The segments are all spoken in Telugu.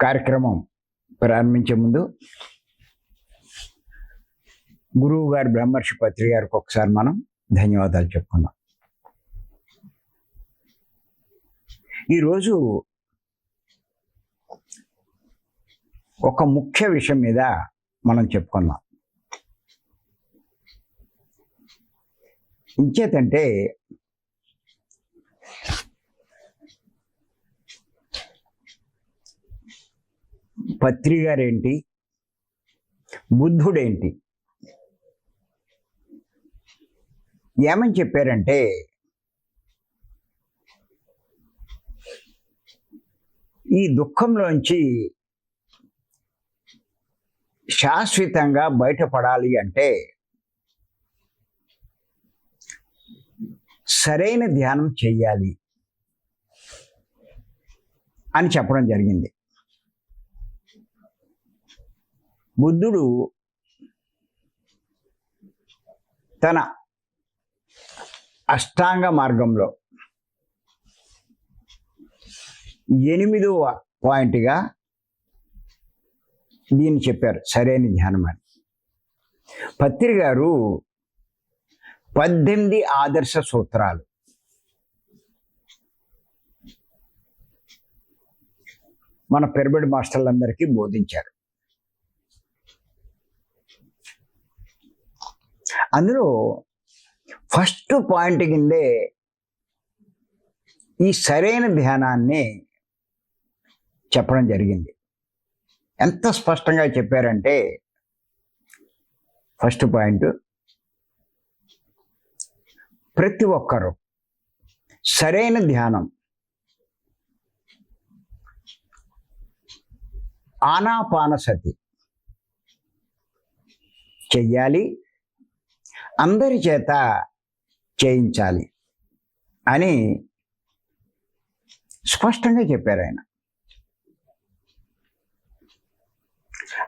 కార్యక్రమం ప్రారంభించే ముందు గురువు గారు బ్రహ్మర్షి పత్రి గారికి ఒకసారి మనం ధన్యవాదాలు చెప్పుకుందాం. ఈరోజు ఒక ముఖ్య విషయం మీద మనం చెప్పుకుందాం. ఇంచేతంటే పత్రి గారేంటి, బుద్ధుడేంటి, ఏమని చెప్పారంటే ఈ దుఃఖంలోంచి శాశ్వతంగా బయటపడాలి అంటే సరైన ధ్యానం చెయ్యాలి అని చెప్పడం జరిగింది. బుద్ధుడు తన అష్టాంగ మార్గంలో 8వ పాయింట్గా దీన్ని చెప్పారు, సరైన ధ్యానం అని. పత్రి గారు 18 ఆదర్శ సూత్రాలు మన పిరమిడ్ మాస్టర్లందరికీ బోధించారు. అందులో ఫస్ట్ పాయింట్ కిందే ఈ సరైన ధ్యానాన్ని చెప్పడం జరిగింది. ఎంత స్పష్టంగా చెప్పారంటే, ఫస్ట్ పాయింట్, ప్రతి ఒక్కరూ సరైన ధ్యానం ఆనాపానసతి చెయ్యాలి, అందరి చేత చేయించాలి అని స్పష్టంగా చెప్పారు ఆయన.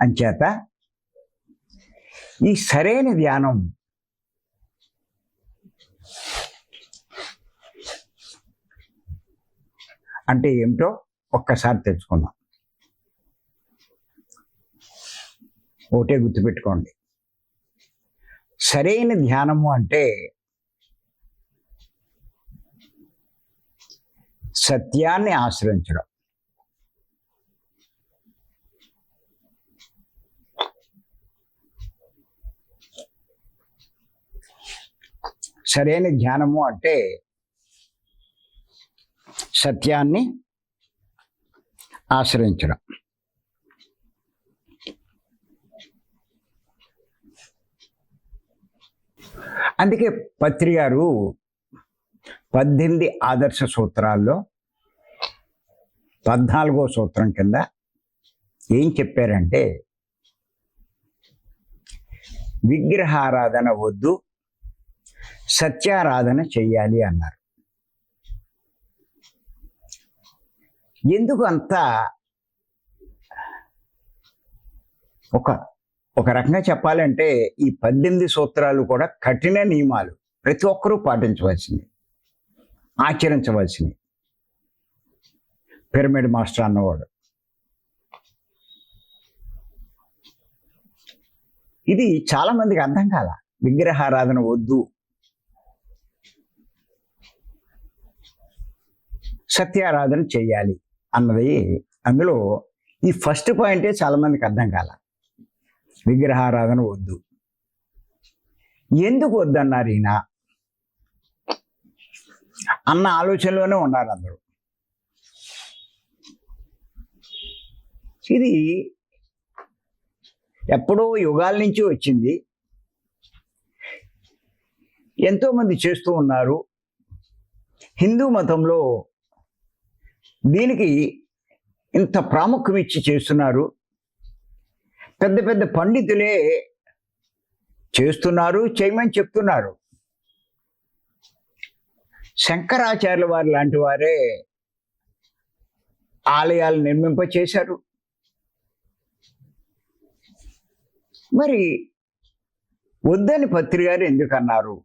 అంచేత ఈ సరైన ధ్యానం అంటే ఏమిటో ఒక్కసారి తెలుసుకుందాం. ఒకటే గుర్తుపెట్టుకోండి, సరైన ధ్యానము అంటే సత్యాన్ని ఆశ్రయించడం. సరైన ధ్యానము అంటే సత్యాన్ని ఆశ్రయించడం. అందుకే పత్రి గారు 18 ఆదర్శ సూత్రాల్లో 14వ సూత్రం కింద ఏం చెప్పారంటే, విగ్రహారాధన వద్దు, సత్యారాధన చెయ్యాలి అన్నారు. ఎందుకు అంత ఒక రకంగా చెప్పాలంటే ఈ 18 సూత్రాలు కూడా కఠిన నియమాలు, ప్రతి ఒక్కరూ పాటించవలసింది, ఆచరించవలసింది. పిరమిడ్ మాస్టర్ అన్నవాడు ఇది చాలా మందికి అర్థం కాల. విగ్రహారాధన వద్దు, సత్యారాధన చెయ్యాలి అన్నది, అందులో ఈ ఫస్ట్ పాయింటే చాలా మందికి అర్థం కాల. విగ్రహారాధన వద్దు, ఎందుకు వద్దన్నారు ఈయన అన్న ఆలోచనలోనే ఉన్నారు అందరూ. ఇది ఎప్పుడో యుగాల నుంచి వచ్చింది, ఎంతోమంది చేస్తూ ఉన్నారు. హిందూ మతంలో దీనికి ఇంత ప్రాముఖ్యం ఇచ్చి చేస్తున్నారు. పెద్ద పెద్ద పండితులే చేస్తున్నారు, చేయమని చెప్తున్నారు. శంకరాచార్యుల వారు లాంటి వారే ఆలయాలు నిర్మింపచేశారు. మరి వద్దని పత్రి గారు ఎందుకు అన్నారు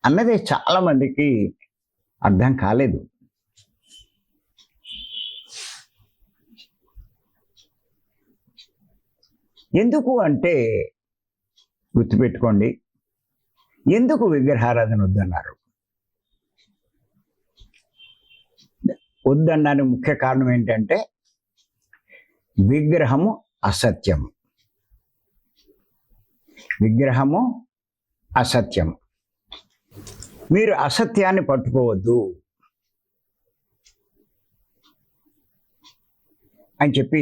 అన్నదే చాలా మందికి అర్థం కాలేదు. ఎందుకు అంటే గుర్తుపెట్టుకోండి, ఎందుకు విగ్రహారాధన వద్దన్నారు? వద్దనడానికి ముఖ్య కారణం ఏంటంటే విగ్రహము అసత్యము. విగ్రహము అసత్యం. మీరు అసత్యాన్ని పట్టుకోవద్దు అని చెప్పి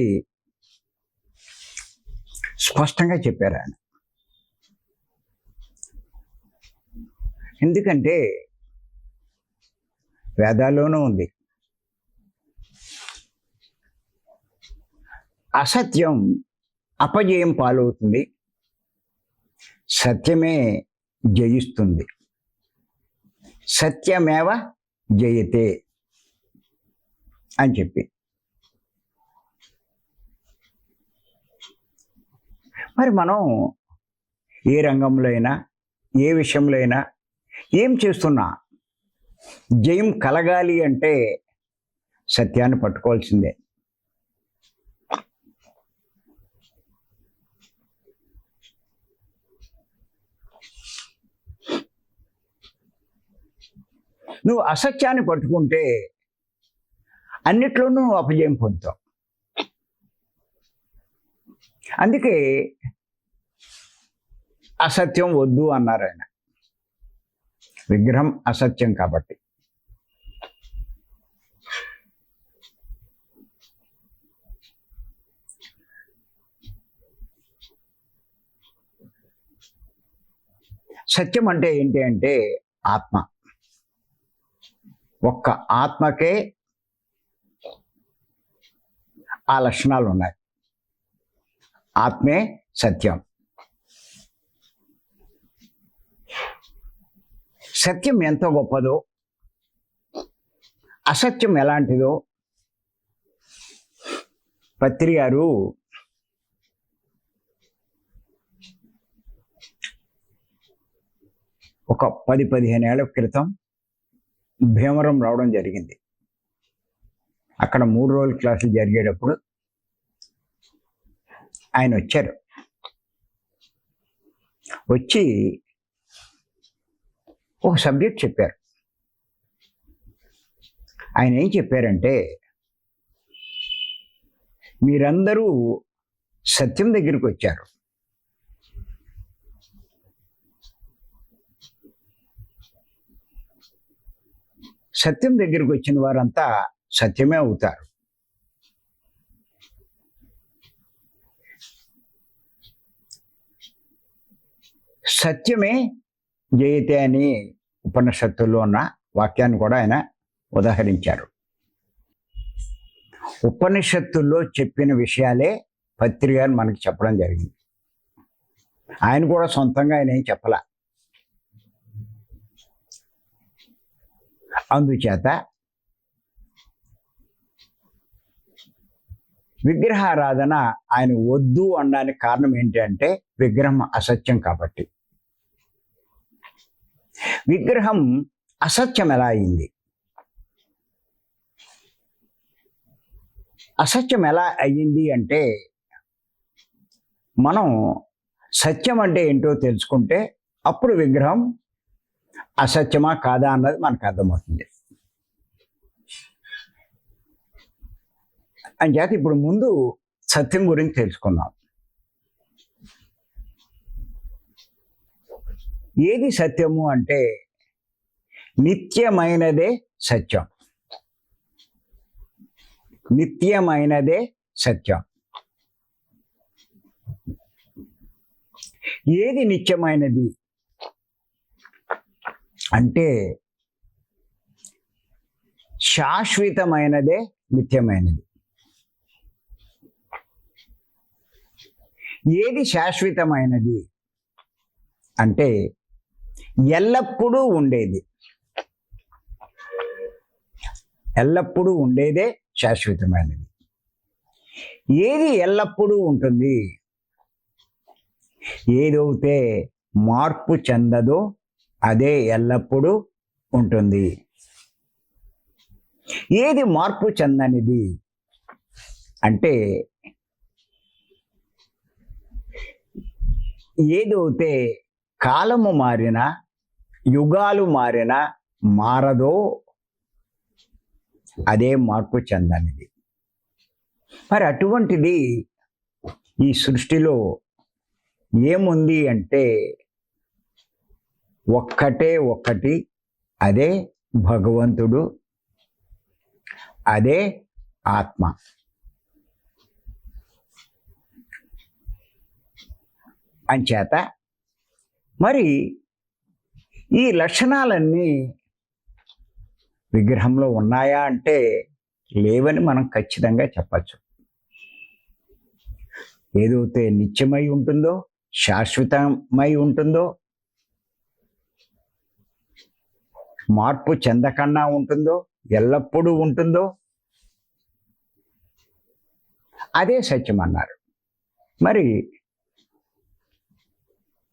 స్పష్టంగా చెప్పారు ఆయన. ఎందుకంటే వేదాల్లోనూ ఉంది, అసత్యం అపజయం పాలవుతుంది, సత్యమే జయిస్తుంది. సత్యమేవ జయతే అని చెప్పి. మరి మనం ఏ రంగంలో అయినా, ఏ విషయంలో అయినా, ఏం చేస్తున్నా జయం కలగాలి అంటే సత్యాన్ని పట్టుకోవాల్సిందే. నువ్వు అసత్యాన్ని పట్టుకుంటే అన్నిట్లోనూ అపజయం పొందుతావు. అందుకే అసత్యం వద్దు అన్నారు ఆయన. విగ్రహం అసత్యం కాబట్టి. సత్యం అంటే ఏంటి అంటే ఆత్మ. ఒక్క ఆత్మకే ఆ లక్షణాలు ఉన్నాయి. ఆత్మే సత్యం. సత్యం ఎంత గొప్పదో, అసత్యం ఎలాంటిదో పత్రి గారు ఒక 10-15 ఏళ్ల క్రితం భీమవరం రావడం జరిగింది. అక్కడ 3 రోజుల క్లాసులు జరిగేటప్పుడు ఆయన వచ్చారు. వచ్చి ఒక సబ్జెక్ట్ చెప్పారు. ఆయన ఏం చెప్పారంటే, మీరందరూ సత్యం దగ్గరికి వచ్చారు. సత్యం దగ్గరికి వచ్చిన వారంతా సత్యమే అవుతారు. సత్యమే జయతే అని ఉపనిషత్తుల్లో ఉన్న వాక్యాన్ని కూడా ఆయన ఉదాహరించారు. ఉపనిషత్తుల్లో చెప్పిన విషయాలే పత్రి గారు మనకి చెప్పడం జరిగింది. ఆయన కూడా సొంతంగా ఆయన ఏం చెప్పలా. అందుచేత విగ్రహారాధన ఆయన వద్దు అనడానికి కారణం ఏంటి అంటే విగ్రహం అసత్యం కాబట్టి. విగ్రహం అసత్యం ఎలా అయింది? అసత్యం ఎలా అయ్యింది అంటే మనం సత్యం అంటే ఏంటో తెలుసుకుంటే అప్పుడు విగ్రహం అసత్యమా కాదా అన్నది మనకు అర్థమవుతుంది. అంచేత ఇప్పుడు ముందు సత్యం గురించి తెలుసుకుందాం. ఏది సత్యము అంటే నిత్యమైనదే సత్యం. నిత్యమైనదే సత్యం. ఏది నిత్యమైనది అంటే శాశ్వతమైనదే నిత్యమైనది. ఏది శాశ్వతమైనది అంటే ఎల్లప్పుడూ ఉండేది. ఎల్లప్పుడూ ఉండేదే శాశ్వతమైనది. ఏది ఎల్లప్పుడూ ఉంటుంది? ఏదైతే మార్పు చెందదో అదే ఎల్లప్పుడూ ఉంటుంది. ఏది మార్పు చెందనిది అంటే ఏదైతే కాలము మారినా యుగాలు మారినా మారదో అదే మార్పు చెందనిది. మరి అటువంటిది ఈ సృష్టిలో ఏముంది అంటే ఒక్కటే ఒక్కటి, అదే భగవంతుడు, అదే ఆత్మ. అంచేత మరి ఈ లక్షణాలన్నీ విగ్రహంలో ఉన్నాయా అంటే లేవని మనం ఖచ్చితంగా చెప్పచ్చు. ఏదైతే నిత్యమై ఉంటుందో, శాశ్వతమై ఉంటుందో, మార్పు చెందకన్నా ఉంటుందో, ఎల్లప్పుడూ ఉంటుందో అదే సత్యం అన్నారు. మరి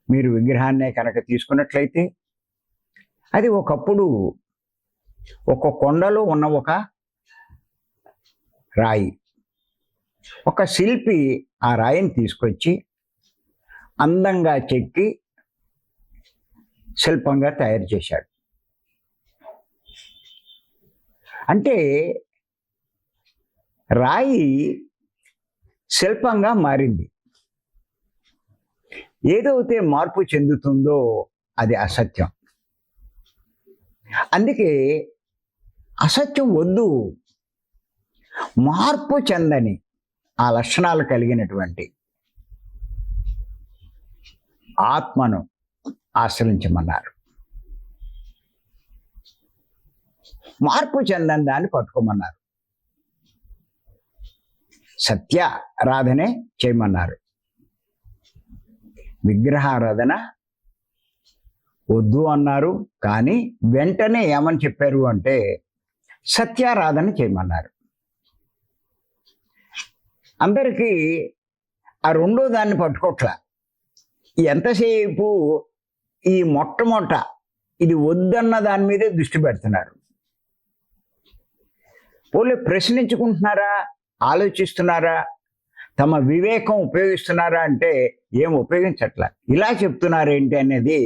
మీరు విగ్రహాన్నే కనుక తీసుకున్నట్లయితే అది ఒకప్పుడు ఒక కొండలో ఉన్న ఒక రాయి. ఒక శిల్పి ఆ రాయిని తీసుకొచ్చి అందంగా చెక్కి శిల్పంగా తయారు చేశాడు. అంటే రాయి శిల్పంగా మారింది. ఏదైతే మార్పు చెందుతుందో అది అసత్యం. అందుకే అసత్యం వద్దు, మార్పు చెందని ఆ లక్షణాలు కలిగినటువంటి ఆత్మను ఆశ్రయించమన్నారు. మార్పు చెందని దాన్ని పట్టుకోమన్నారు. సత్యారాధనే చేయమన్నారు. విగ్రహారాధన వద్దు అన్నారు. కానీ వెంటనే ఏమని చెప్పారు అంటే సత్యారాధన చేయమన్నారు. అందరికీ ఆ రెండో దాన్ని పట్టుకోట్లా. ఎంతసేపు ఈ మొట్టమొదట ఇది వద్దన్న దాని మీదే దృష్టి పెడుతున్నారు. పోలే ప్రశ్నించుకుంటున్నారా, ఆలోచిస్తున్నారా, తమ వివేకం ఉపయోగిస్తున్నారా అంటే ఏం ఉపయోగించట్లా. ఇలా చెప్తున్నారేంటి అనేది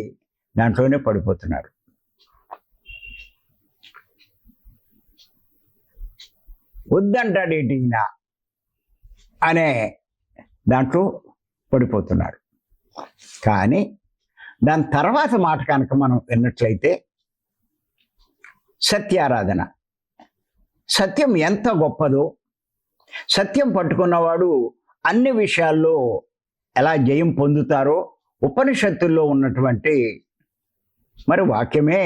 దాంట్లోనే పడిపోతున్నారు. వద్దంటాడేంటి ఈయన అనే దాంట్లో పడిపోతున్నారు. కానీ దాని తర్వాత మాట కనుక మనం విన్నట్లయితే సత్యారాధన, సత్యం ఎంత గొప్పదో, సత్యం పట్టుకున్నవాడు అన్ని విషయాల్లో ఎలా జయం పొందుతారో ఉపనిషత్తుల్లో ఉన్నటువంటి మరి వాక్యమే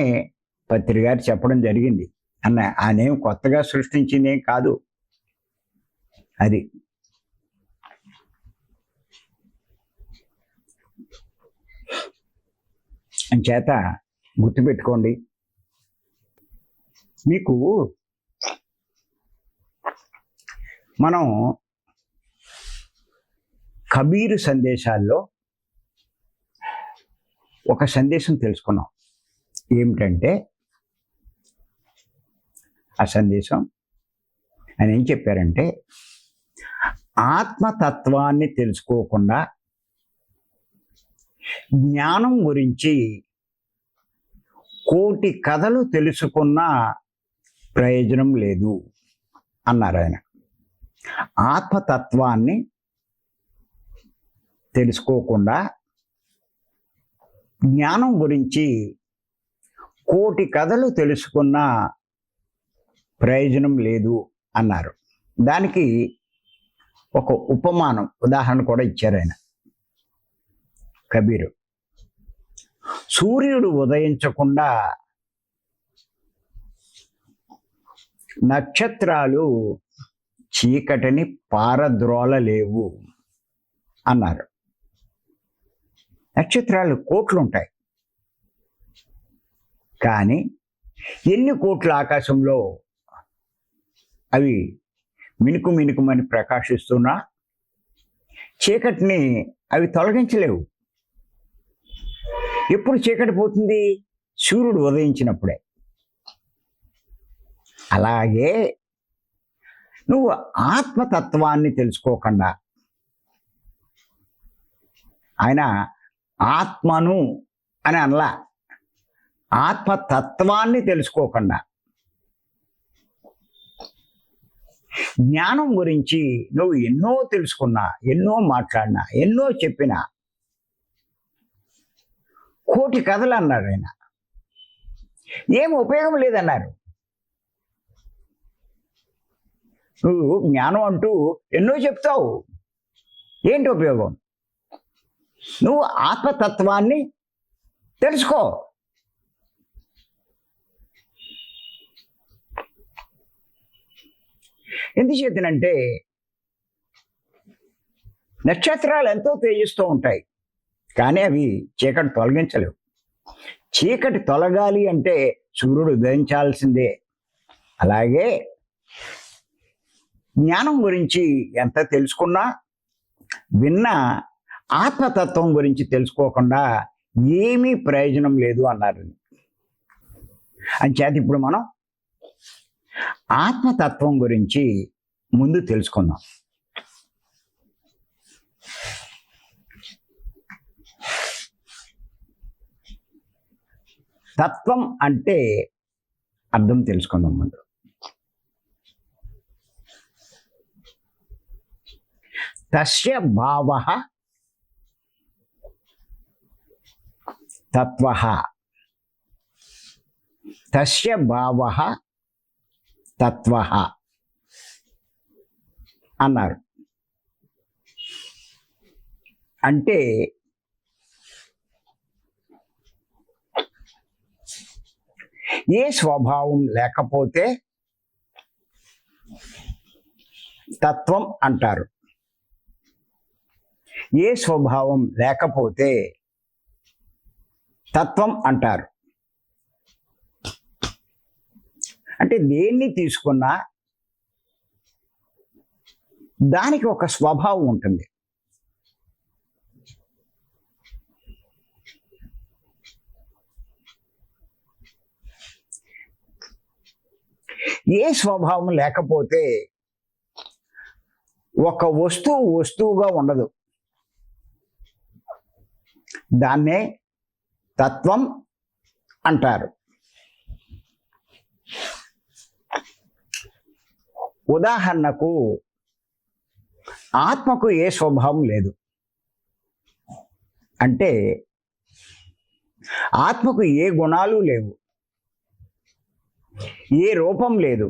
పత్రి గారు చెప్పడం జరిగింది. ఆయనేం కొత్తగా సృష్టించిందేం కాదు. అది అంచేత గుర్తుపెట్టుకోండి. మీకు మనం కబీరు సందేశాల్లో ఒక సందేశం తెలుసుకున్నాం. ఏమిటంటే ఆ సందేశం ఆయన ఏం చెప్పారంటే, ఆత్మతత్వాన్ని తెలుసుకోకుండా జ్ఞానం గురించి కోటి కథలు తెలుసుకున్న ప్రయోజనం లేదు అన్నారు ఆయన. ఆత్మతత్వాన్ని తెలుసుకోకుండా జ్ఞానం గురించి కోటి కథలు తెలుసుకున్న ప్రయోజనం లేదు అన్నారు. దానికి ఒక ఉపమానం, ఉదాహరణ కూడా ఇచ్చారు ఆయన కబీరు. సూర్యుడు ఉదయించకుండా నక్షత్రాలు చీకటిని పారద్రోలలేవు అన్నారు. నక్షత్రాలు కోట్లు ఉంటాయి, కానీ ఎన్ని కోట్ల ఆకాశంలో అవి మినుకు మినుకుమని ప్రకాశిస్తున్నా చీకటిని అవి తొలగించలేవు. ఎప్పుడు చీకటి పోతుంది? సూర్యుడు ఉదయించినప్పుడే. అలాగే నువ్వు ఆత్మతత్వాన్ని తెలుసుకోకుండా, ఆయన ఆత్మను అని అనలా, ఆత్మతత్వాన్ని తెలుసుకోకుండా. జ్ఞానం గురించి నువ్వు ఎన్నో తెలుసుకున్నా, ఎన్నో మాట్లాడినా, ఎన్నో చెప్పినా, కోటి కథలు అన్నారు ఆయన, ఏం ఉపయోగం లేదన్నారు. నువ్వు జ్ఞానం అంటూ ఎన్నో చెప్తావు, ఏంటి ఉపయోగం? నువ్వు ఆత్మతత్వాన్ని తెలుసుకో. ఎందుచేతనంటే నక్షత్రాలు ఎంతో తేజిస్తూ ఉంటాయి, కానీ అవి చీకటి తొలగించలేవు. చీకటి తొలగాలి అంటే సూర్యుడు ఉదయించాల్సిందే. అలాగే జ్ఞానం గురించి ఎంత తెలుసుకున్నా, విన్నా, ఆత్మతత్వం గురించి తెలుసుకోకుండా ఏమీ ప్రయోజనం లేదు అన్నారు. అంచేత ఇప్పుడు మనం ఆత్మతత్వం గురించి ముందు తెలుసుకుందాం. తత్వం అంటే అర్థం తెలుసుకుందాం ముందు. తస్య భావః తత్వః. తస్య భావః తత్వః అన్నారు. అంటే ఏ స్వభావం లేకపోతే తత్వం అంటారు, ఏ స్వభావం లేకపోతే తత్వం అంటారు. అంటే దేన్ని తీసుకున్నా దానికి ఒక స్వభావం ఉంటుంది. ఏ స్వభావం లేకపోతే ఒక వస్తువు వస్తువుగా ఉండదు. దాన్నే తత్వం అంటారు. ఉదాహరణకు ఆత్మకు ఏ స్వభావం లేదు, అంటే ఆత్మకు ఏ గుణాలు లేవు, ఏ రూపం లేదు,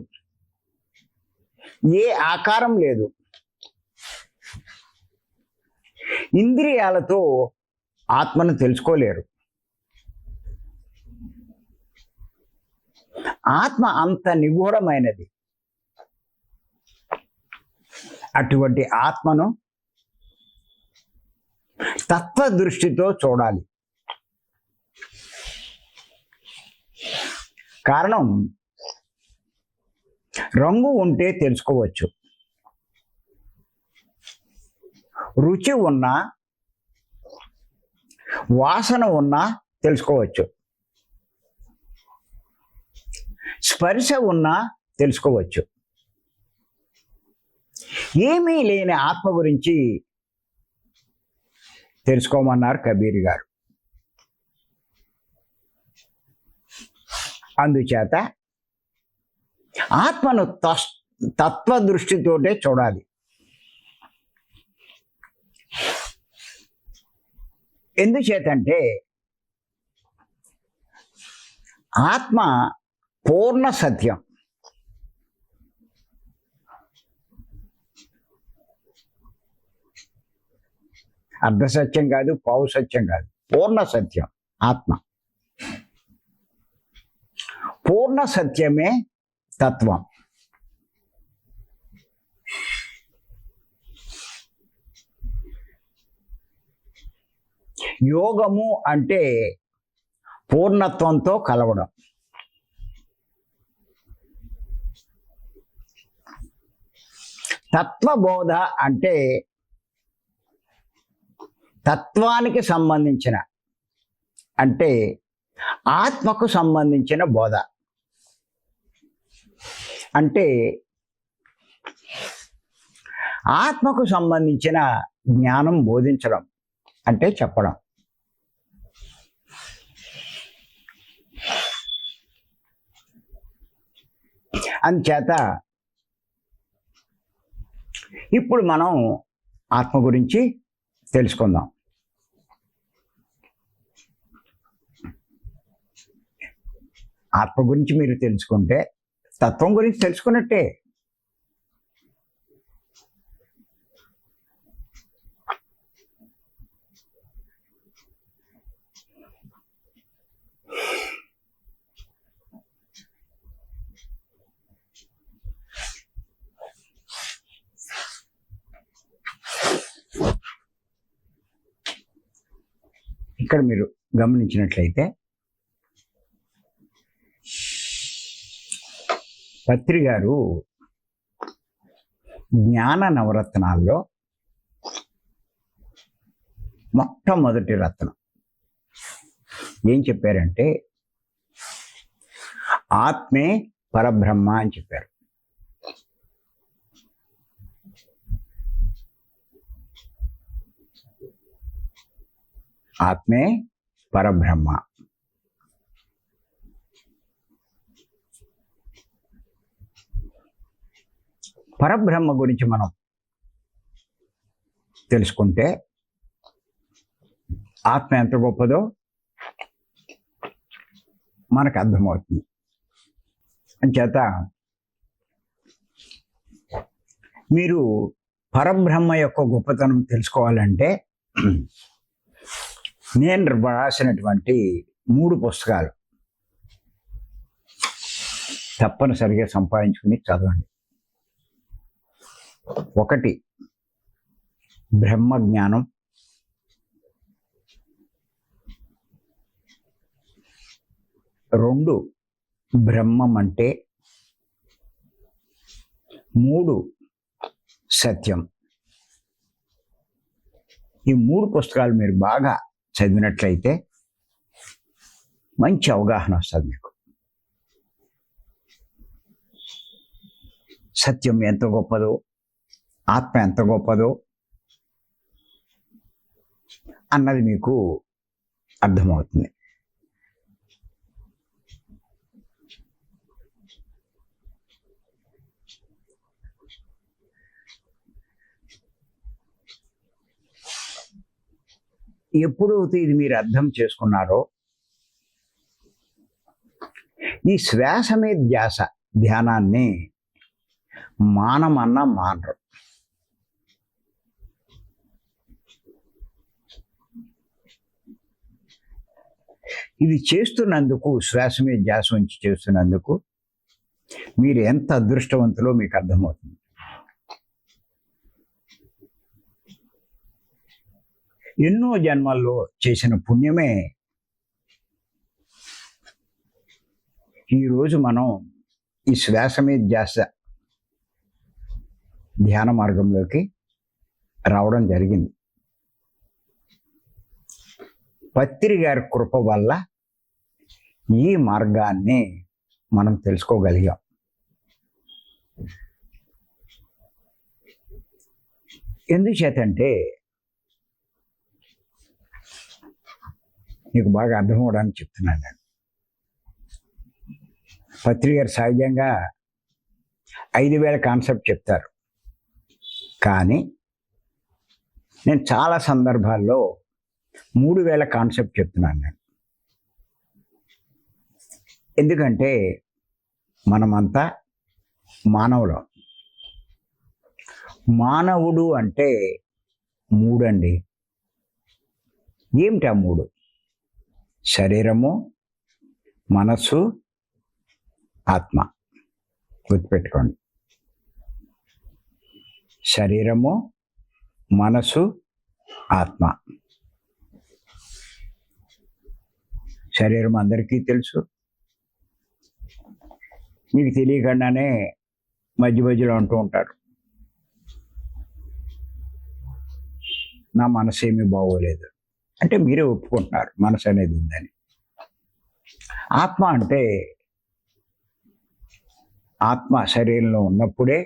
ఏ ఆకారం లేదు. ఇంద్రియాలతో ఆత్మను తెలుసుకోలేరు. ఆత్మ అంత నిగూఢమైనది. అటువంటి ఆత్మను తత్వ దృష్టితో చూడాలి. కారణం, రంగు ఉంటే తెలుసుకోవచ్చు, రుచి ఉన్నా, వాసన ఉన్నా తెలుసుకోవచ్చు, స్పర్శ ఉన్నా తెలుసుకోవచ్చు. ఏమీ లేని ఆత్మ గురించి తెలుసుకోమన్నారు కబీర్ గారు. అందుచేత ఆత్మను తత్వ దృష్టితోటే చూడాలి. ఎందుచేతంటే ఆత్మ పూర్ణ సత్యం. అర్ధ సత్యం కాదు, పావు సత్యం కాదు, పూర్ణ సత్యం ఆత్మ. పూర్ణ సత్యమే తత్వం. యోగము అంటే పూర్ణత్వంతో కలవడం. తత్వబోధ అంటే తత్వానికి సంబంధించిన, అంటే ఆత్మకు సంబంధించిన బోధ. అంటే ఆత్మకు సంబంధించిన జ్ఞానం బోధించడం, అంటే చెప్పడం. అందుచేత ఇప్పుడు మనం ఆత్మ గురించి తెలుసుకుందాం. ఆత్మ గురించి మీరు తెలుసుకుంటే తత్వం గురించి తెలుసుకున్నట్టే. ఇక్కడ మీరు గమనించినట్లయితే పత్రి గారు జ్ఞాన నవరత్నాల్లో మొట్టమొదటి రత్నం ఏం చెప్పారంటే ఆత్మే పరబ్రహ్మ అని చెప్పారు. ఆత్మే పరబ్రహ్మ. పరబ్రహ్మ గురించి మనం తెలుసుకుంటే ఆత్మ ఎంత గొప్పదో మనకు అర్థమవుతుంది. అంచేత మీరు పరబ్రహ్మ యొక్క గొప్పతనం తెలుసుకోవాలంటే నేను రాసినటువంటి 3 పుస్తకాలు తప్పనిసరిగా సంపాదించుకుని చదవండి. 1 బ్రహ్మ జ్ఞానం, 2 బ్రహ్మం అంటే, 3 సత్యం. ఈ 3 పుస్తకాలు మీరు బాగా చదివినట్లయితే మంచి అవగాహన వస్తుంది మీకు. సత్యం ఎంత గొప్పదో, ఆత్మ ఎంత గొప్పదో అన్నది మీకు అర్థమవుతుంది. ఎప్పుడైతే ఇది మీరు అర్థం చేసుకున్నారో ఈ శ్వాస మీద ధ్యాస ధ్యానాన్ని మానమన్నా మానరు. ఇది చేస్తున్నందుకు, శ్వాస మీద ధ్యాస ఉంచి చేస్తున్నందుకు మీరు ఎంత అదృష్టవంతులో మీకు అర్థమవుతుంది. ఎన్నో జన్మల్లో చేసిన పుణ్యమే ఈరోజు మనం ఈ శ్వాస మీద ధ్యాస ధ్యాన మార్గంలోకి రావడం జరిగింది. పత్రి గారి కృప వల్ల ఈ మార్గాన్ని మనం తెలుసుకోగలిగాం. ఎందుచేతంటే మీకు బాగా అర్థం అవడానికి చెప్తున్నాను నేను. పత్రి గారు సహజంగా 5000 కాన్సెప్ట్ చెప్తారు, కానీ నేను చాలా సందర్భాల్లో 3000 కాన్సెప్ట్ చెప్తున్నాను నేను. ఎందుకంటే మనమంతా మానవులం. మానవుడు అంటే 3 అండి. ఏమిటి ఆ 3? శరీరము, మనస్సు, ఆత్మ. గుర్తుపెట్టుకోండి. శరీరము, మనసు, ఆత్మ. శరీరం అందరికీ తెలుసు. మీకు తెలియకుండానే మధ్య మధ్యలో అంటూ ఉంటారు, నా మనసు ఏమీ బాగోలేదు అంటే మీరే ఒప్పుకుంటున్నారు మనసు అనేది ఉందని. ఆత్మ అంటే ఆత్మ శరీరంలో ఉన్నప్పుడే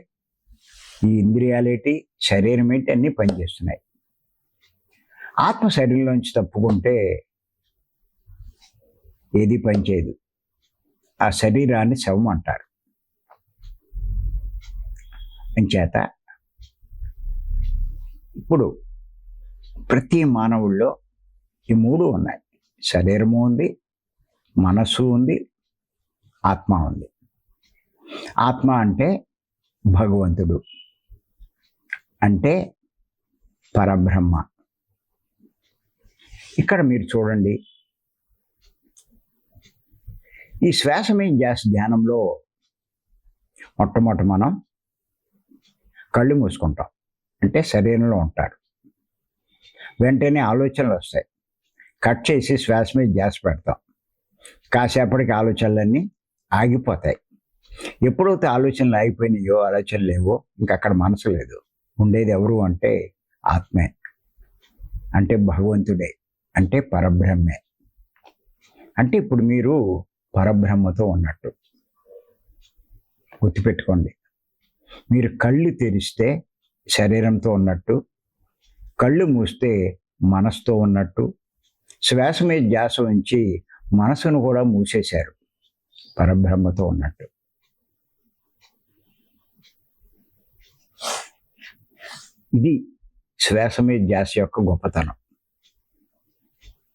ఈ ఇంద్రియాలేటి, శరీరం ఏంటి అన్నీ పనిచేస్తున్నాయి. ఆత్మ శరీరంలోంచి తప్పుకుంటే ఏది పనిచేయదు. ఆ శరీరాన్ని శవం అంటారు. అంచేత ఇప్పుడు ప్రతి మానవుల్లో ఈ మూడు ఉన్నాయి. శరీరము ఉంది, మనస్సు ఉంది, ఆత్మ ఉంది. ఆత్మ అంటే భగవంతుడు, అంటే పరబ్రహ్మ. ఇక్కడ మీరు చూడండి, ఈ శ్వాస మీద ధ్యానంలో మొట్టమొదట మనం కళ్ళు మూసుకుంటాం, అంటే శరీరంలో ఉంటారు. వెంటనే ఆలోచనలు వస్తాయి, కట్ చేసి శ్వాస మీద ధ్యాస పెడతాం. కాసేపటికి ఆలోచనలన్నీ ఆగిపోతాయి. ఎప్పుడైతే ఆలోచనలు ఆగిపోయినాయో, ఆలోచనలు లేవో, ఇంకక్కడ మనసు లేదు. ఉండేది ఎవరు అంటే ఆత్మే, అంటే భగవంతుడే, అంటే పరబ్రహ్మే. అంటే ఇప్పుడు మీరు పరబ్రహ్మతో ఉన్నట్టు గుర్తుపెట్టుకోండి. మీరు కళ్ళు తెరిస్తే శరీరంతో ఉన్నట్టు, కళ్ళు మూస్తే మనసుతో ఉన్నట్టు. శ్వాస మీద ధ్యాస ఉంచి మనసును కూడా మూసేశారు, పరబ్రహ్మతో ఉన్నట్టు. ఇది శ్వాస మీద ధ్యాస యొక్క గొప్పతనం.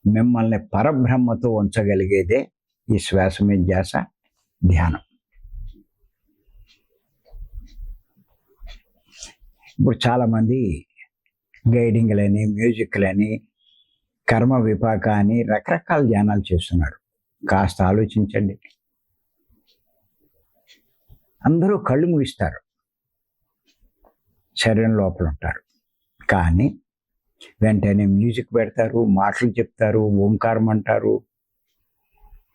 మిమ్మల్ని పరబ్రహ్మతో ఉంచగలిగేదే ఈ శ్వాస మీద ధ్యాస ధ్యానం. ఇప్పుడు చాలామంది గైడింగ్లని, మ్యూజిక్లని, కర్మ విపాక అని రకరకాల ధ్యానాలు చేస్తున్నారు. కాస్త ఆలోచించండి. అందరూ కళ్ళు ముగిస్తారు, శరీరం లోపల ఉంటారు. కానీ వెంటనే మ్యూజిక్ పెడతారు, మాటలు చెప్తారు, ఓంకారం అంటారు,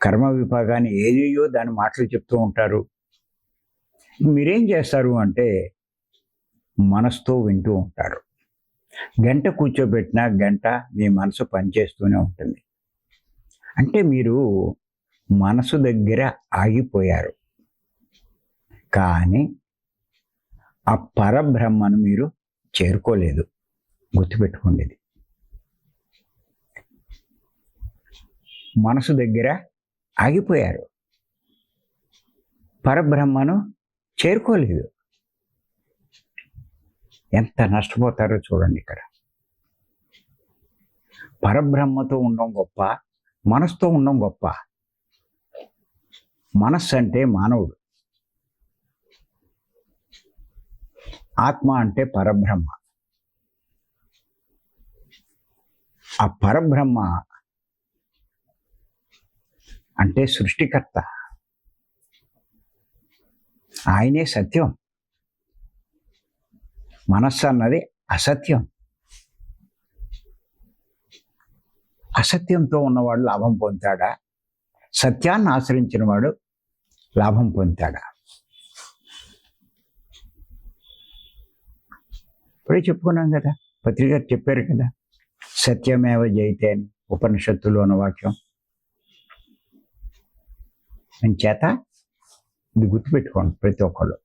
కర్మ విపాకాన్ని ఏదేయో దాని మాటలు చెప్తూ ఉంటారు. మీరేం చేస్తారు అంటే మనసుతో వింటూ ఉంటారు. గంట కూర్చోబెట్టినా గంట మీ మనసు పనిచేస్తూనే ఉంటుంది. అంటే మీరు మనసు దగ్గర ఆగిపోయారు, కానీ ఆ పరబ్రహ్మను మీరు చేరుకోలేదు. గుర్తుపెట్టుకోండి, ఇది మనసు దగ్గర ఆగిపోయారు, పరబ్రహ్మను చేరుకోలేదు. ఎంత నష్టపోతారో చూడండి. ఇక్కడ పరబ్రహ్మతో ఉండడం గొప్ప, మనసుతో ఉండడం గొప్ప. మనస్సు అంటే మానవుడు, ఆత్మ అంటే పరబ్రహ్మ. ఆ పరబ్రహ్మ అంటే సృష్టికర్త, ఆయనే సత్యం. మనస్సు అన్నది అసత్యం. అసత్యంతో ఉన్నవాడు లాభం పొందుతాడా? సత్యాన్ని ఆశ్రయించిన వాడు లాభం పొందుతాడా? ఇప్పుడే చెప్పుకున్నాం కదా, పత్రిక చెప్పారు కదా, సత్యమేవ జయతే అని ఉపనిషత్తులో ఉన్న వాక్యం. చేత ఇది గుర్తుపెట్టుకోండి ప్రతి ఒక్కళ్ళు.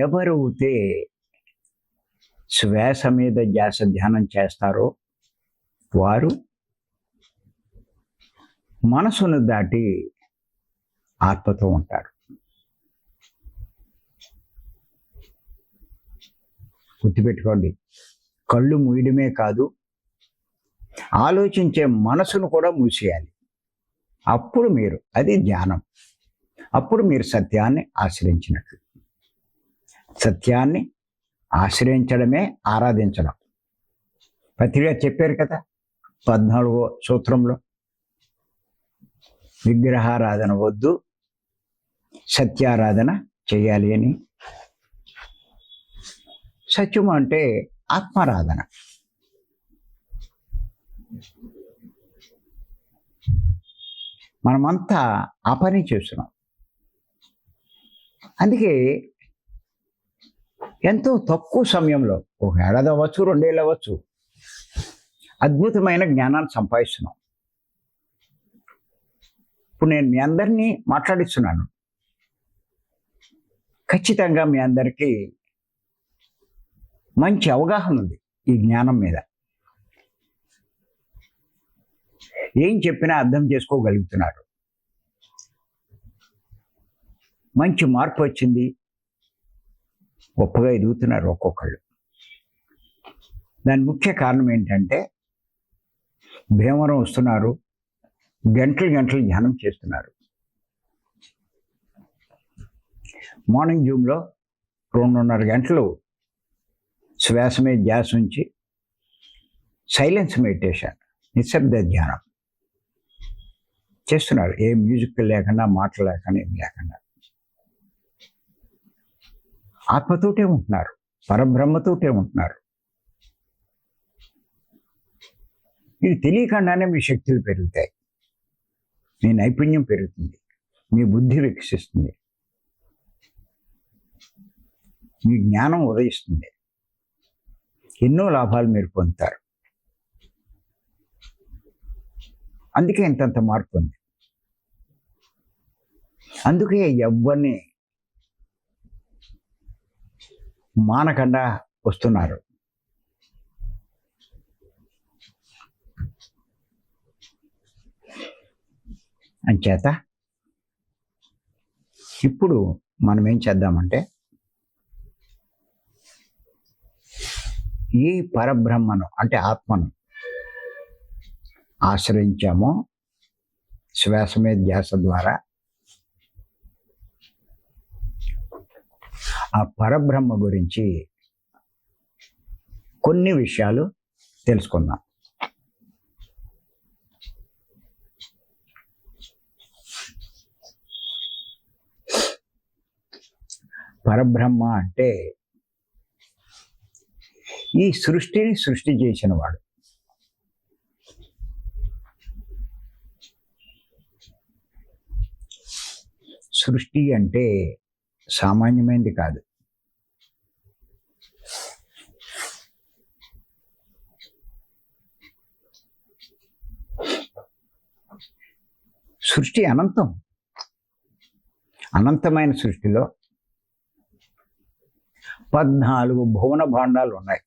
ఎవరైతే శ్వాస మీద ధ్యాస ధ్యానం చేస్తారో వారు మనసును దాటి ఆత్మతో ఉంటారు. గుర్తుపెట్టుకోండి, కళ్ళు మూయడమే కాదు, ఆలోచించే మనసును కూడా మూసేయాలి. అప్పుడు మీరు, అది ధ్యానం, అప్పుడు మీరు సత్యాన్ని ఆశ్రయించినట్లు. సత్యాన్ని ఆశ్రయించడమే ఆరాధించడం. పత్రిక చెప్పారు కదా 14వ సూత్రంలో, విగ్రహారాధన వద్దు, సత్యారాధన చేయాలి అని. సత్యము అంటే ఆత్మారాధన. మనమంతా ఆ పని చేస్తున్నాం. అందుకే ఎంతో తక్కువ సమయంలో, 1 ఏడాది అవ్వచ్చు, 2 ఏళ్ళు అవ్వచ్చు, అద్భుతమైన జ్ఞానాన్ని సంపాదిస్తున్నాం. ఇప్పుడు నేను మీ అందరినీ మాట్లాడిస్తున్నాను. ఖచ్చితంగా మీ అందరికీ మంచి అవగాహన ఉంది ఈ జ్ఞానం మీద. ఏం చెప్పినా అర్థం చేసుకోగలుగుతున్నారు. మంచి మార్పు వచ్చింది, గొప్పగా ఎదుగుతున్నారు ఒక్కొక్కళ్ళు. దాని ముఖ్య కారణం ఏంటంటే భీమవరం వస్తున్నారు, గంటలు గంటలు ధ్యానం చేస్తున్నారు. మార్నింగ్ జూమ్లో 2.5 గంటలు శ్వాస మీద ధ్యాస ఉంచి సైలెన్స్ మెడిటేషన్, నిశ్శబ్ద ధ్యానం చేస్తున్నారు. ఏ మ్యూజిక్ లేకుండా, మాటలు లేకుండా, ఏం లేకుండా ఆత్మతోటే ఉంటున్నారు, పరబ్రహ్మతోటే ఉంటున్నారు. ఇది తెలియకుండానే మీ శక్తులు పెరుగుతాయి, మీ నైపుణ్యం పెరుగుతుంది, మీ బుద్ధి వికసిస్తుంది, మీ జ్ఞానం ఉదయిస్తుంది, ఎన్నో లాభాలు మీరు పొందుతారు. అందుకే ఇంతంత మార్పు ఉంది. అందుకే ఎవరిని మానకుండా వస్తున్నారు. అంచేత ఇప్పుడు మనం ఏం చేద్దామంటే, ఈ పరబ్రహ్మను అంటే ఆత్మను ఆశ్రయించామో శ్వాస మీద ధ్యాస ద్వారా ఆ పరబ్రహ్మ గురించి కొన్ని విషయాలు తెలుసుకుందాం. పరబ్రహ్మ అంటే ఈ సృష్టిని సృష్టి చేసిన వాడు. సృష్టి అంటే సామాన్యమైనది కాదు. సృష్టి అనంతం. అనంతమైన సృష్టిలో 14 భువన భాండాలు ఉన్నాయి.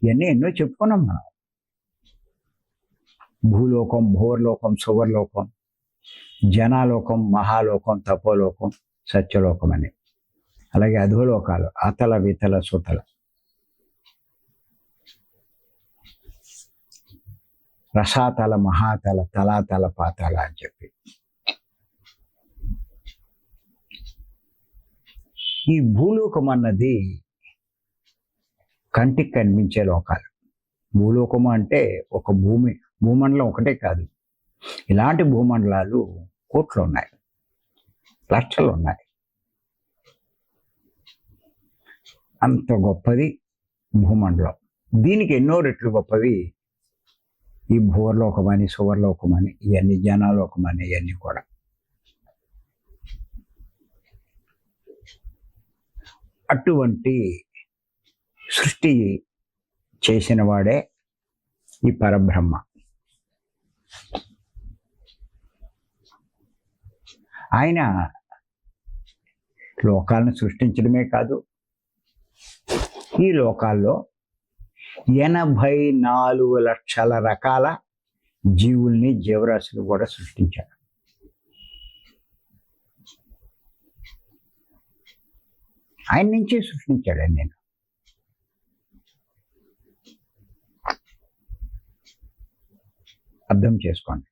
ఇవన్నీ ఎన్నో చెప్పుకున్నాం మనం. భూలోకం, భూవర్లోకం, సువర్లోకం, జనాలోకం, మహాలోకం, తపోలోకం, సత్యలోకం అని. అలాగే అధోలోకాలు, అతల, వితల, సుతల, రసాతల, మహాతల, తలాతల, పాతాల అని చెప్పి. ఈ భూలోకం అన్నది కంటికి కనిపించే లోకాలు. భూలోకము అంటే ఒక భూమండలం ఒకటే కాదు, ఇలాంటి భూమండలాలు కోట్లు ఉన్నాయి, లక్షలు ఉన్నాయి. అంత గొప్పది భూమండలం. దీనికి ఎన్నో రెట్లు గొప్పవి ఈ భూవర్లోకమని, సువర్లోకమని, ఇవన్నీ జనాలోకమని, ఇవన్నీ కూడా. అటువంటి సృష్టి చేసిన వాడే ఈ పరబ్రహ్మ. ఆయన లోకాలను సృష్టించడమే కాదు, ఈ లోకాల్లో 84 లక్షల రకాల జీవుల్ని, జీవరాశులు కూడా సృష్టించాడు. ఆయన నుంచే సృష్టించాడు. నేను అర్థం చేసుకోండి.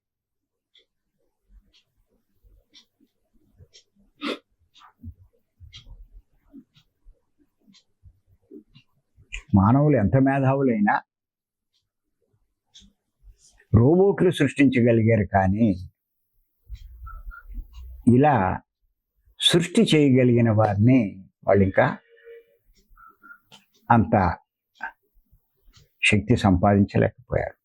మానవులు ఎంత మేధావులైనా రోబోట్లు సృష్టించగలిగారు, కానీ ఇలా సృష్టి చేయగలిగిన వారిని వాళ్ళు ఇంకా అంత శక్తి సంపాదించలేకపోయారు.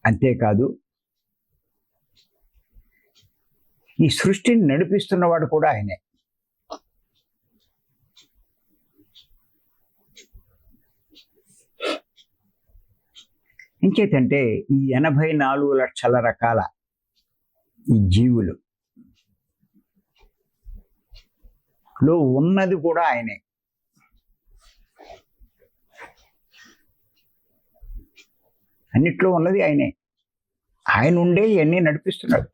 అంతేకాదు, ఈ సృష్టిని నడిపిస్తున్నవాడు కూడా ఆయనే. ఇంకేతంటే ఈ 84 లక్షల రకాల ఈ జీవులు లో ఉన్నది కూడా ఆయనే. అన్నిట్లో ఉన్నది ఆయనే. ఆయన ఉండే ఇవన్నీ నడిపిస్తున్నాడు.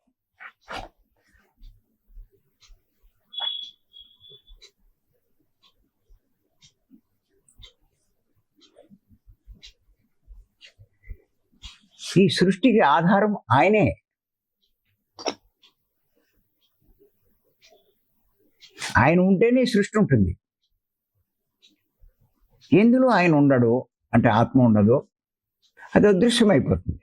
ఈ సృష్టికి ఆధారం ఆయనే. ఆయన ఉంటేనే సృష్టి ఉంటుంది. ఎందులో ఆయన ఉండడు అంటే ఆత్మ ఉండదు, అది అదృశ్యమైపోతుంది.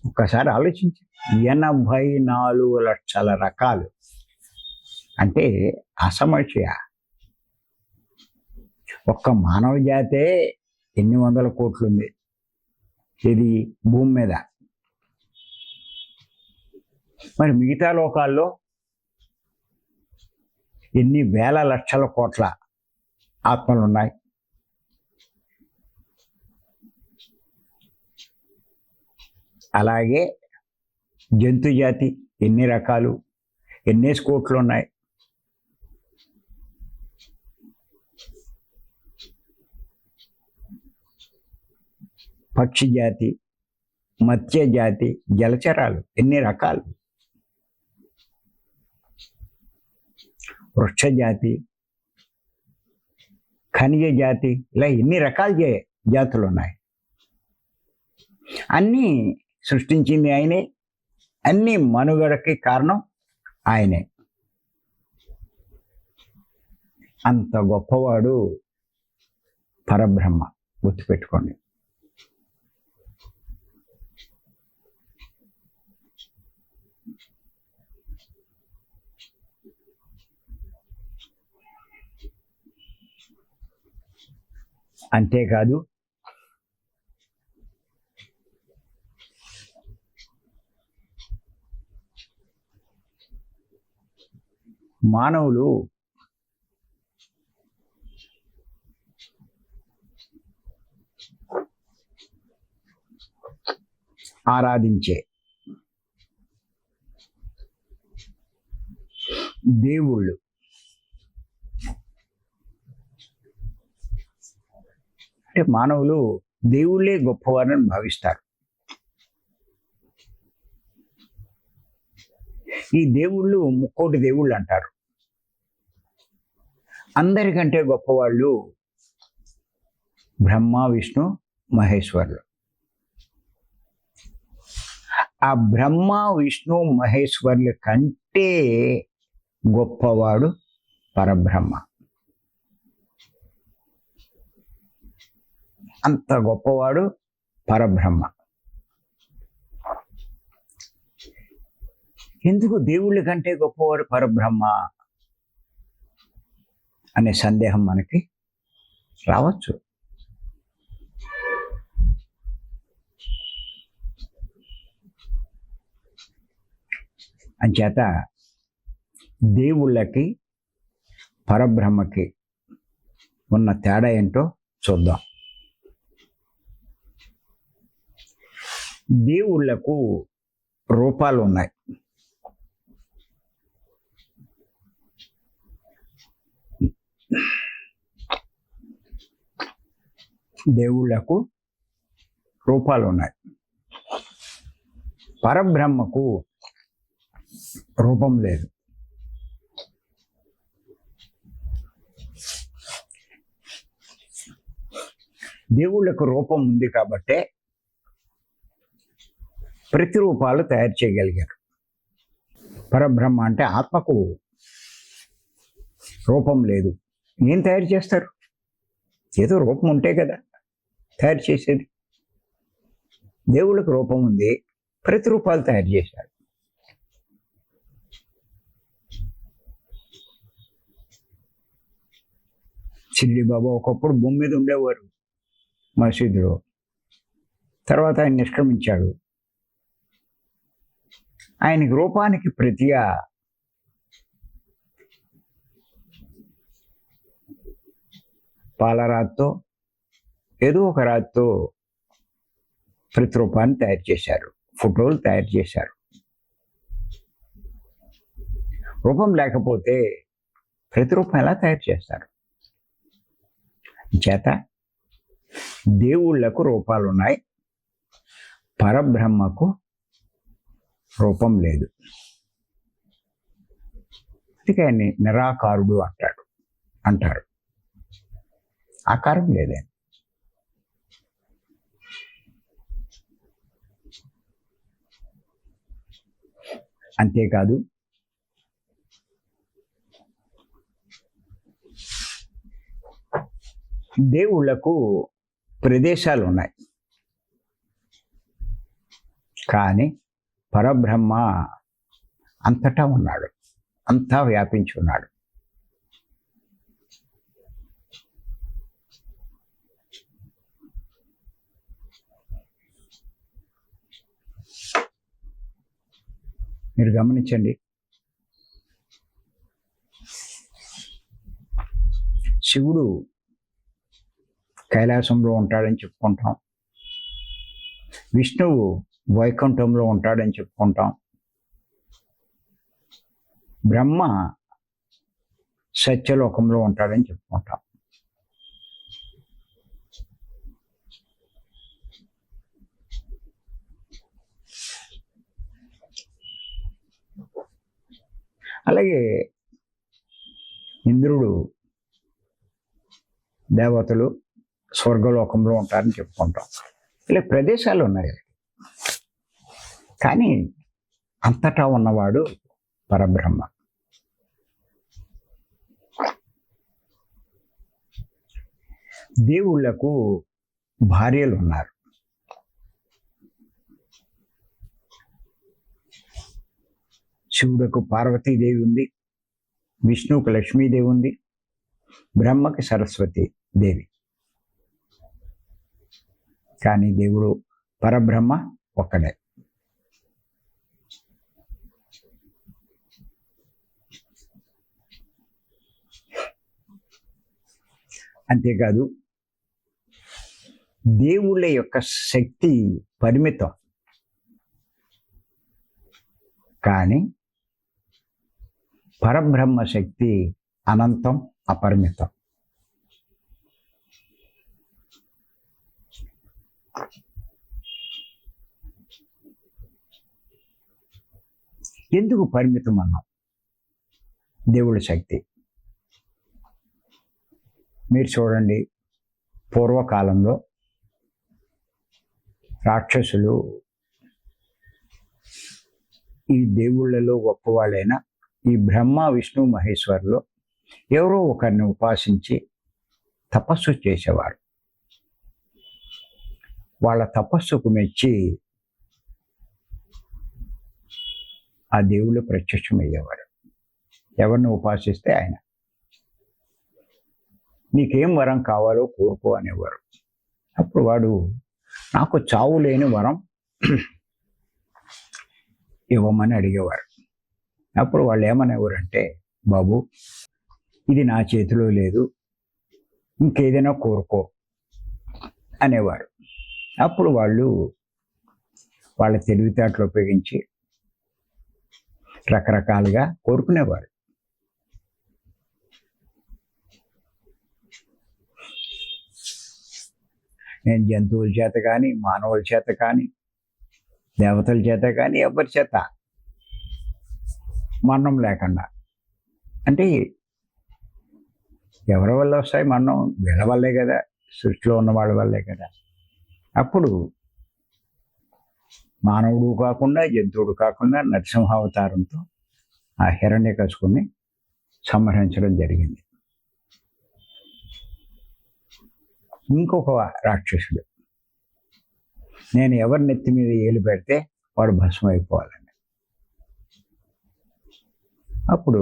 ఒక్కసారి ఆలోచించి, 84 లక్షల రకాలు అంటే అసమస్య. ఒక్క మానవ జాతే ఎన్ని వందల కోట్లు ఉంది ఇది భూమి మీద. మరి మిగతా లోకాల్లో ఎన్ని వేల లక్షల కోట్ల ఆత్మలు ఉన్నాయి. అలాగే జంతు జాతి ఎన్ని రకాలు, ఎన్ని కోట్లు ఉన్నాయి. పక్షి జాతి, మత్స్య జాతి, జలచరాలు ఎన్ని రకాలు. వృక్ష జాతి, ఖనిజ జాతి, ఇలా ఎన్ని రకాల జాతులు ఉన్నాయి. అన్నీ సృష్టించింది ఆయనే, అన్ని మనుగడకి కారణం ఆయనే. అంత గొప్పవాడు పరబ్రహ్మ, గుర్తుపెట్టుకోండి. అంతేకాదు మానవులు ఆరాధించే దేవుళ్ళు అంటే మానవులు దేవుళ్ళే గొప్పవారని భావిస్తారు. ఈ దేవుళ్ళు 3 దేవుళ్ళు అంటారు. అందరికంటే గొప్పవాళ్ళు బ్రహ్మ, విష్ణు, మహేశ్వరులు. ఆ బ్రహ్మ, విష్ణు, మహేశ్వరుల కంటే గొప్పవాడు పరబ్రహ్మ. అంత గొప్పవాడు పరబ్రహ్మ. ఎందుకు దేవుళ్ళ కంటే గొప్పవాడు పరబ్రహ్మ అనే సందేహం మనకి రావచ్చు. అంచేత దేవుళ్ళకి పరబ్రహ్మకి ఉన్న తేడా ఏంటో చూద్దాం. దేవుళ్ళకు రూపాలు ఉన్నాయి. దేవుళ్ళకు రూపాలు ఉన్నాయి. పరబ్రహ్మకు రూపం లేదు. దేవుళ్ళకు రూపం ఉంది కాబట్టే ప్రతిరూపాలు తయారు చేయగలిగారు. పరబ్రహ్మ అంటే ఆత్మకు రూపం లేదు. ఏం తయారు చేస్తారు? ఏదో రూపం ఉంటే కదా తయారు చేసేది. దేవుళ్ళకు రూపం ఉంది, ప్రతిరూపాలు తయారు చేశారు. షిర్డీ బాబా ఒకప్పుడు భూమి మీద ఉండేవారు మసీదులో. తర్వాత ఆయన నిష్క్రమించాడు. ఆయనకి రూపానికి ప్రతిగా పాలరాతితో ఏదో ఒక రాతితో ప్రతిరూపాన్ని తయారు చేశారు, ఫోటోలు తయారు చేశారు. రూపం లేకపోతే ప్రతిరూపం ఎలా తయారు చేస్తారు? చేత దేవుళ్లకు రూపాలు ఉన్నాయి, పరబ్రహ్మకు రూపం లేదు. అందుకే ఆయన్ని నిరాకారుడు అంటారు. ఆకారం లేదే. అంతేకాదు, దేవుళ్లకు ప్రదేశాలు ఉన్నాయి, కానీ పరబ్రహ్మ అంతటా ఉన్నాడు, అంతా వ్యాపించి ఉన్నాడు. మీరు గమనించండి, శివుడు కైలాసంలో ఉంటాడని చెప్పుకుంటాం, విష్ణువు వైకుంఠంలో ఉంటాడని చెప్పుకుంటాం, బ్రహ్మ సత్యలోకంలో ఉంటాడని చెప్పుకుంటాం. అలాగే ఇంద్రుడు, దేవతలు స్వర్గలోకంలో ఉంటారని చెప్పుకుంటాం. ఇలా ప్రదేశాలు ఉన్నాయి, కానీ అంతటా ఉన్నవాడు పరబ్రహ్మ. దేవుళ్లకు భార్యలు ఉన్నారు. శివుడుకు పార్వతీదేవి ఉంది, విష్ణువుకు లక్ష్మీదేవి ఉంది, బ్రహ్మకి సరస్వతి దేవి. కానీ దేవుడు పరబ్రహ్మ ఒక్కడే. అంతేకాదు, దేవుళ్ళ యొక్క శక్తి పరిమితం, కానీ పరబ్రహ్మ శక్తి అనంతం, అపరిమితం. ఎందుకు పరిమితం అన్నాం? దేవుడి శక్తి మీరు చూడండి, పూర్వకాలంలో రాక్షసులు ఈ దేవుళ్ళలో గొప్పవాళ్ళైన ఈ బ్రహ్మ, విష్ణు, మహేశ్వరులో ఎవరో ఒకరిని ఉపాసించి తపస్సు చేసేవారు. వాళ్ళ తపస్సుకు మెచ్చి ఆ దేవుళ్ళు ప్రత్యక్షమయ్యేవారు. ఎవరిని ఉపాసిస్తే ఆయన, నీకేం వరం కావాలో కోరుకో అనేవారు. అప్పుడు వాడు, నాకు చావు లేని వరం ఇవ్వమని అడిగేవారు. అప్పుడు వాళ్ళు ఏమనేవారంటే, బాబు ఇది నా చేతిలో లేదు, ఇంకేదైనా కోరుకో అనేవారు. అప్పుడు వాళ్ళు వాళ్ళ తెలివితేటలు ఉపయోగించి రకరకాలుగా కోరుకునేవారు. నేను జంతువుల చేత కానీ, మానవుల చేత కానీ, దేవతల చేత కానీ, ఎవరి చేత మరణం లేకుండా, అంటే ఎవరి వల్ల వస్తాయి మరణం? వీళ్ళ వల్లే కదా, సృష్టిలో ఉన్న వాళ్ళ వల్లే కదా. అప్పుడు మానవుడు కాకుండా, జంతువుడు కాకుండా నరసింహావతారంతో ఆ హిరణ్యకశిపుని సంహరించడం జరిగింది. ఇంకొక రాక్షసుడు, నేను ఎవరి నెత్తి మీద ఏలు పెడితే వాడు భస్మం అయిపోవాలని. అప్పుడు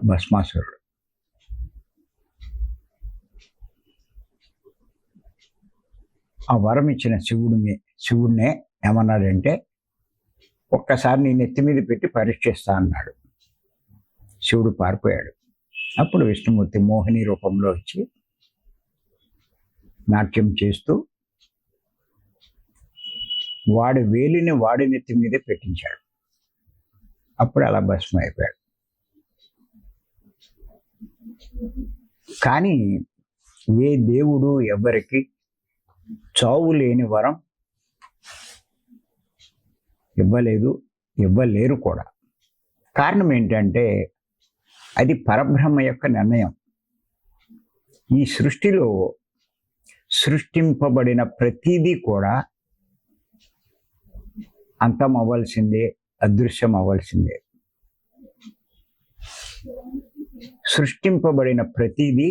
భస్మాసురుడు ఆ వరం ఇచ్చిన శివుడినే ఏమన్నాడంటే, ఒక్కసారి నీ నెత్తి మీద పెట్టి పరీక్షిస్తా అన్నాడు. శివుడు పారిపోయాడు. అప్పుడు విష్ణుమూర్తి మోహిని రూపంలో వచ్చి నాట్యం చేస్తూ వాడి వేలిని వాడి నెత్తి మీదే పెట్టించాడు. అప్పుడు అలా భస్మం అయిపోయాడు. కానీ ఏ దేవుడు ఎవరికి చావు లేని వరం ఇవ్వలేదు, ఇవ్వలేరు కూడా. కారణం ఏంటంటే అది పరబ్రహ్మ యొక్క నిర్ణయం. ఈ సృష్టిలో సృష్టింపబడిన ప్రతిదీ కూడా అంతం అవ్వాల్సిందే, అదృశ్యం అవ్వాల్సిందే. సృష్టింపబడిన ప్రతిదీ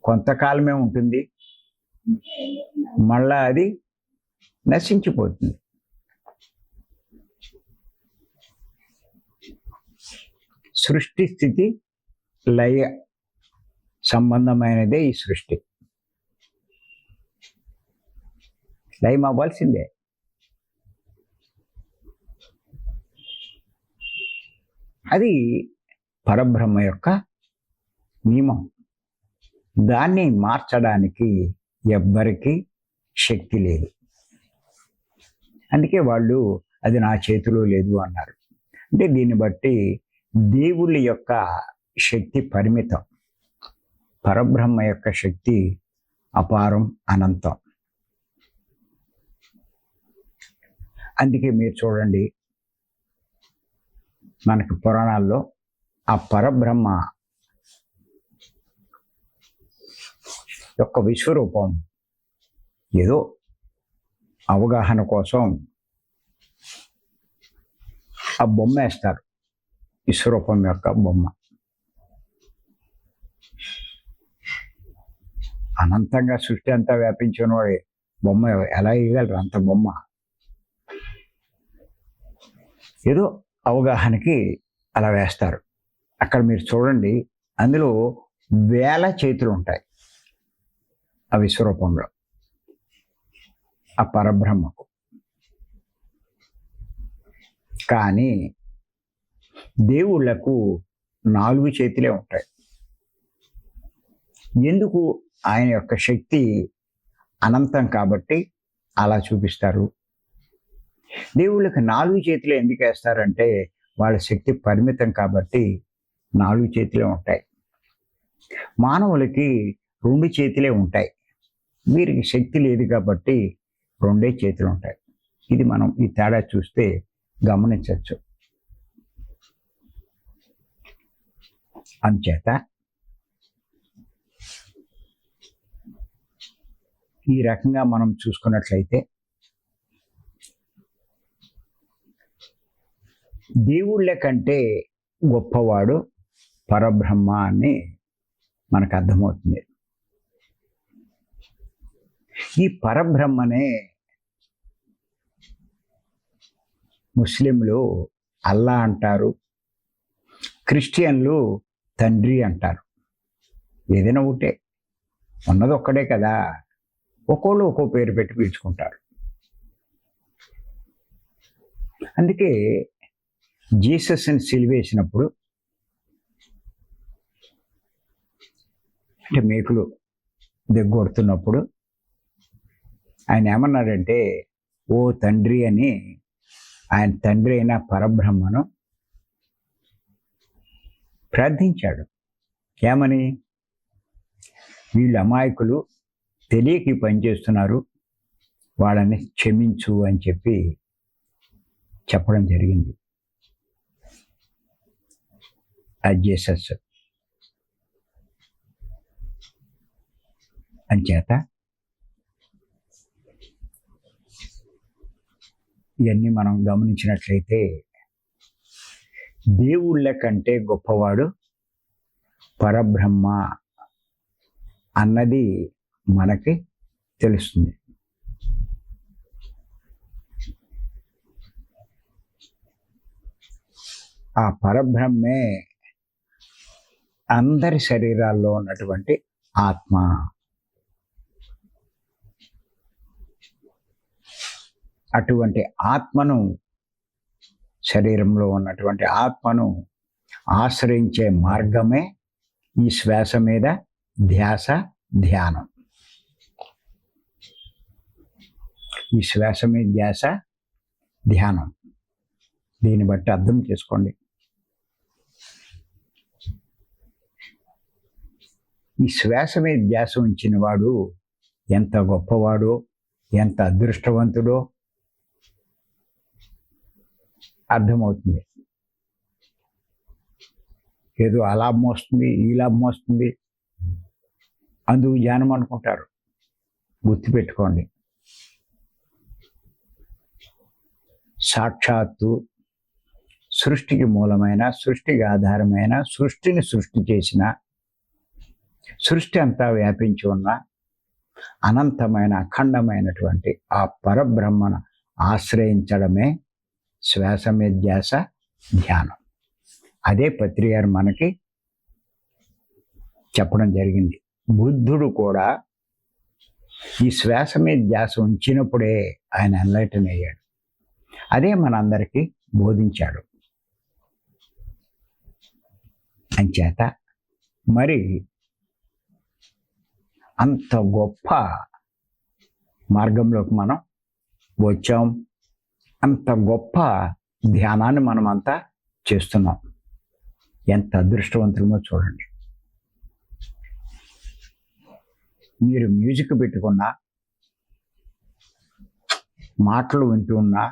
కొంతకాలమే ఉంటుంది, మళ్ళా అది నశించిపోతుంది. సృష్టి స్థితి లయ సంబంధమైనదే ఈ సృష్టి. లయం అవ్వాల్సిందే. అది పరబ్రహ్మ యొక్క నియమం. దాన్ని మార్చడానికి ఎవ్వరికీ శక్తి లేదు. అందుకే వాళ్ళు అది నా చేతిలో లేదు అన్నారు. అంటే దీన్ని బట్టి దేవుళ్ళ యొక్క శక్తి పరిమితం, పరబ్రహ్మ యొక్క శక్తి అపారం, అనంతం. అందుకే మీరు చూడండి, మనకి పురాణాల్లో ఆ పరబ్రహ్మ యొక్క విశ్వరూపం ఏదో అవగాహన కోసం ఆ బొమ్మ వేస్తారు, విశ్వరూపం యొక్క బొమ్మ. అనంతంగా సృష్టి అంతా వ్యాపించిన వాడి బొమ్మ ఎలా వేయగలరు? అంత బొమ్మ ఏదో అవగాహనకి అలా వేస్తారు. అక్కడ మీరు చూడండి, అందులో వేల చేతులు ఉంటాయి ఆ విశ్వరూపంలో, ఆ పరబ్రహ్మకు. కానీ దేవుళ్లకు 4 చేతులే ఉంటాయి. ఎందుకు? ఆయన యొక్క శక్తి అనంతం కాబట్టి అలా చూపిస్తారు. దేవుళ్ళకి 4 చేతులే ఎందుకు వేస్తారంటే వాళ్ళ శక్తి పరిమితం కాబట్టి 4 చేతులే ఉంటాయి. మానవులకి 2 చేతులే ఉంటాయి. వీరికి శక్తి లేదు కాబట్టి 2 చేతులు ఉంటాయి. ఇది మనం ఈ తేడా చూస్తే గమనించవచ్చు. అంచేత ఈ రకంగా మనం చూసుకున్నట్లయితే దేవుళ్ళ కంటే గొప్పవాడు పరబ్రహ్మ అని మనకు అర్థమవుతుంది. ఈ పరబ్రహ్మనే ముస్లింలు అల్లా అంటారు, క్రిస్టియన్లు తండ్రి అంటారు. ఏదైనా ఒకటే, ఉన్నది ఒక్కడే కదా. ఒక్కోళ్ళు ఒక్కో పేరు పెట్టి పిలుచుకుంటారు. అందుకే జీసస్ని సిలువేసినప్పుడు, అంటే మేకులు దిగ్గొడుతున్నప్పుడు ఆయన ఏమన్నాడంటే, ఓ తండ్రి అని ఆయన తండ్రి అయిన పరబ్రహ్మను ప్రార్థించాడు. ఏమని? వీళ్ళు అమాయకులు, తెలియక పనిచేస్తున్నారు, వాళ్ళని క్షమించు అని చెప్పడం జరిగింది ఆ జీసస్. అంచేత ఇవన్నీ మనం గమనించినట్లయితే దేవుళ్ళ కంటే గొప్పవాడు పరబ్రహ్మ అన్నది మనకి తెలుస్తుంది. ఆ పరబ్రహ్మే అందరి శరీరాల్లో ఉన్నటువంటి ఆత్మ. అటువంటి ఆత్మను, శరీరంలో ఉన్నటువంటి ఆత్మను ఆశ్రయించే మార్గమే ఈ శ్వాస మీద ధ్యాస ధ్యానం. ఈ శ్వాస మీద ధ్యాస, ధ్యానం. దీన్ని బట్టి అర్థం చేసుకోండి. ఈ శ్వాస మీద ధ్యాస ఉంచిన వాడు ఎంత గొప్పవాడో, ఎంత అదృష్టవంతుడో అర్థమవుతుంది. ఏదో ఆ లాభం వస్తుంది, ఈ లాభం వస్తుంది, అందుకు ధ్యానం అనుకుంటారు. గుర్తుపెట్టుకోండి, సాక్షాత్తు సృష్టికి మూలమైన, సృష్టికి ఆధారమైన, సృష్టిని సృష్టి చేసిన, సృష్టి అంతా వ్యాపించి ఉన్న అనంతమైన అఖండమైనటువంటి ఆ పరబ్రహ్మను ఆశ్రయించడమే శ్వాస మీద ధ్యాస, ధ్యానం. అదే పత్రియారు మనకి చెప్పడం జరిగింది. బుద్ధుడు కూడా ఈ శ్వాస మీద ధ్యాస ఉంచినప్పుడే ఆయన ఎన్లైటన్ అయ్యాడు. అదే మనందరికీ బోధించాడు. అంచేత మరి అంత గొప్ప మార్గంలోకి మనం వచ్చాం. అంత గొప్ప ధ్యానాన్ని మనమంతా చేస్తున్నాం. ఎంత అదృష్టవంతులమో చూడండి. మీరు మ్యూజిక్ పెట్టుకున్నా, మాటలు వింటూ ఉన్నా,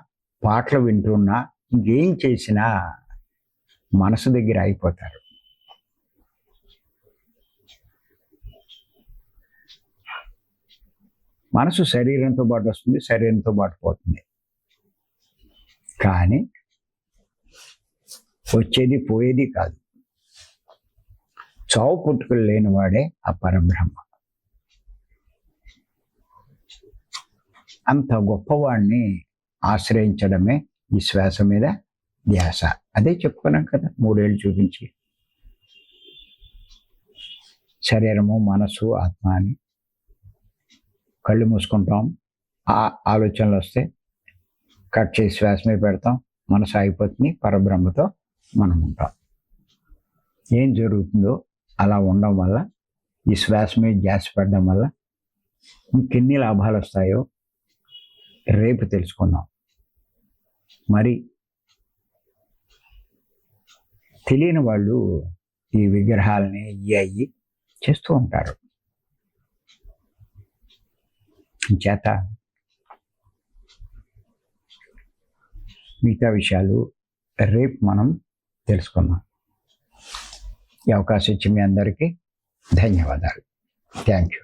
పాటలు వింటూ ఉన్నా, ఇంకేం చేసినా మనసు దగ్గర అయిపోతారు. మనసు శరీరంతో పాటు వస్తుంది, శరీరంతో పాటు పోతుంది. కానీ వచ్చేది పోయేది కాదు. చావు పుట్టుకలు లేనివాడే ఆ పరబ్రహ్మ. అంత గొప్పవాడిని ఆశ్రయించడమే ఈ శ్వాస మీద ధ్యాస. అదే చెప్పుకున్నాం కదా 3 ఏళ్ళు చూపించి. శరీరము, మనసు, ఆత్మ అని. కళ్ళు మూసుకుంటాం, ఆ ఆలోచనలు వస్తే కట్ చేసి శ్వాస మీద పెడతాం, మనసు అయిపోతుంది, పరబ్రహ్మతో మనం ఉంటాం. ఏం జరుగుతుందో అలా ఉండడం వల్ల, ఈ శ్వాస మీద ధ్యాస పెట్టడం వల్ల ఇంకెన్ని లాభాలు వస్తాయో రేపు తెలుసుకుందాం. మరి తెలియని వాళ్ళు ఈ విగ్రహాలని అయ్యి చేస్తూ ఉంటారు. చేత మిగతా విషయాలు రేపు మనం తెలుసుకుందాం. ఈ అవకాశం ఇచ్చి మీ అందరికీ ధన్యవాదాలు. Thank you.